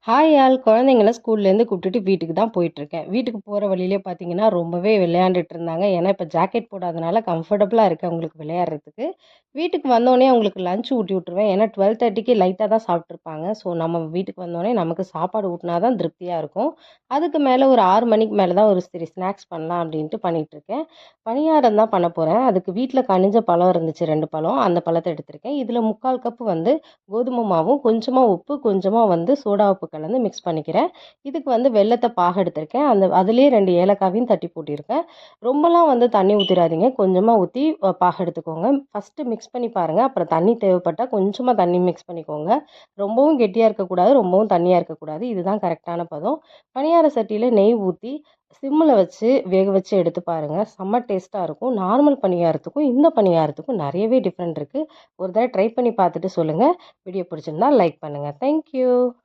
Hi all குழந்தைங்கள ஸ்கூல்லேருந்து கூப்பிட்டுட்டு வீட்டுக்கு தான் போயிட்டுருக்கேன். வீட்டுக்கு போகிற வழியிலே பார்த்தீங்கன்னா, ரொம்பவே விளையாண்டுட்டு இருந்தாங்க. ஏன்னா, இப்போ ஜாக்கெட் போடாதனால கம்ஃபர்டபுளாக இருக்குது அவங்களுக்கு விளையாடுறதுக்கு. வீட்டுக்கு வந்தோடனே அவங்களுக்கு லஞ்ச் ஊட்டி விட்டுருவேன். ஏன்னா 12:30க்கு லைட்டாக தான் சாப்பிட்ருப்பாங்க. ஸோ, நம்ம வீட்டுக்கு வந்தோடனே நமக்கு சாப்பாடு ஊட்டினா தான் திருப்தியாக இருக்கும். அதுக்கு மேலே ஒரு 6 மணிக்கு மேலே தான் ஒரு சரி ஸ்நாக்ஸ் பண்ணலாம் அப்படின்ட்டு பண்ணிகிட்ருக்கேன். பணியாரம் தான் பண்ண போகிறேன். அதுக்கு வீட்டில் கனிஞ்ச பழம் இருந்துச்சு 2 பழம். அந்த பழத்த எடுத்திருக்கேன். இதில் 3/4 கப்பு வந்து கோதுமை மாவும், கொஞ்சமா உப்பு, கொஞ்சமா வந்து சோடா உப்பு கலந்து மிக்ஸ் பண்ணிக்கிறேன். இதுக்கு வந்து வெல்லத்த பாகு எடுத்திருக்கேன். அதிலேயே 2 ஏலக்காவையும் தட்டி போட்டிருக்கேன். ரொம்பலாம் வந்து தண்ணி ஊத்திறாதீங்க. கொஞ்சமா ஊத்தி பாகு எடுத்துக்கோங்க. ஃபர்ஸ்ட்டு மிக்ஸ் பண்ணி பாருங்க. அப்புறம் தண்ணி தேவைப்பட்டா கொஞ்சமா தண்ணி மிக்ஸ் பண்ணிக்கோங்க. ரொம்பவும் கெட்டியா இருக்கக்கூடாது, ரொம்பவும் தண்ணியா இருக்கக்கூடாது. இதுதான் கரெக்டான பதம். பணியார சட்டியில நெய் ஊத்தி சிம்மில வச்சு வேக வச்சு எடுத்து பாருங்க. செம்ம டேஸ்ட்டா இருக்கும். நார்மல் பணியாரத்துக்கும், இந்த பணியாரத்துக்கும் நெறையவே டிஃப்ரெண்ட் இருக்கு. ஒரு தடவ ட்ரை பண்ணி பார்த்துட்டு சொல்லுங்க. வீடியோ பிடிச்சிருந்தா லைக் பண்ணுங்க. Thank you.